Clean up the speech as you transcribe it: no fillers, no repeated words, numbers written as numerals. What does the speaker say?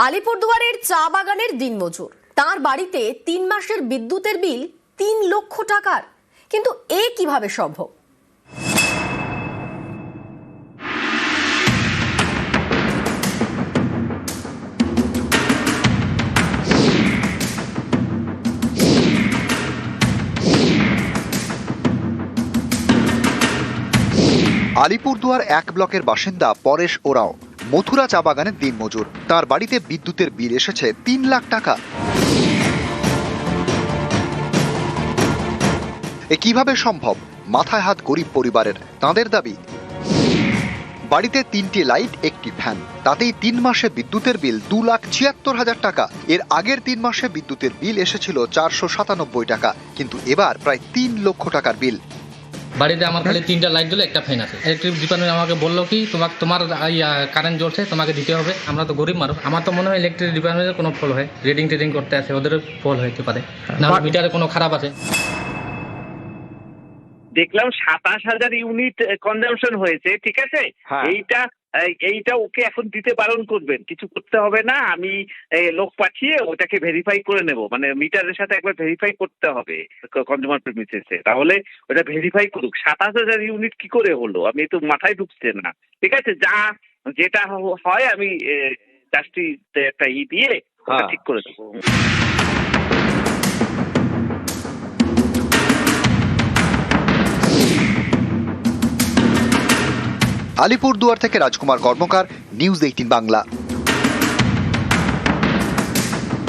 আলিপুরদুয়ারের চা বাগানের দিনমজুর, তার বাড়িতে ৩ মাসের বিদ্যুতের বিল ৩ লক্ষ টাকার। কিন্তু এ কিভাবে সম্ভব? আলিপুরদুয়ার ১ ব্লকের বাসিন্দা পরেশ ওরাও মথুরা চা বাগানের দিনমজুর। তার বাড়িতে বিদ্যুতের বিল এসেছে ৩ লাখ টাকা। এ কিভাবে সম্ভব? মাথায় হাত গরিব পরিবারের। তাঁদের দাবি, বাড়িতে ৩টি লাইট, ১টি ফ্যান, তাতেই ৩ মাসে বিদ্যুতের বিল ২,৭৬,০০০ টাকা। এর আগের ৩ মাসে বিদ্যুতের বিল এসেছিল ৪৯৭ টাকা, কিন্তু এবার প্রায় ৩ লক্ষ টাকার বিল। বাড়িতে আমার খালি 3টা লাইট জ্বলে, একটা ফ্যান আছে। ইলেকট্রিক ডিপার্টমেন্ট আমাকে বললো কি তোমার কারেন্ট জ্বলছে, তোমাকে দিতে হবে। আমরা তো গরিব মানুষ, আমার তো মনে হয় ইলেকট্রিক ডিপার্টমেন্টের কোনো ফল হয়, রিডিং করতে আছে, ওদের ফল হতে পারে, না মিটারে কোনো খারাপ আছে। দেখলাম ২৭,০০০ ইউনিট কনজাম্পশন হয়েছে, ঠিক আছে। এইটা ওকে এখন দিতে বারণ করবেন, কিছু করতে হবে না, আমি লোক পাঠিয়ে ওটাকে ভেরিফাই করে নেব। মানে মিটারের সাথে একবার ভেরিফাই করতে হবে কনজিউমার প্রিমিসেসে, তাহলে ওটা ভেরিফাই করুক। ২৭,০০০ ইউনিট কি করে হলো, আমি তো মাথায় ঢুকছে না। ঠিক আছে, যেটা হয় আমি জাস্টি একটা দিয়ে ওটা ঠিক করে দেবো। আলিপুরদুয়ার থেকে রাজকুমার কর্মকার, নিউজ ১৮ বাংলা।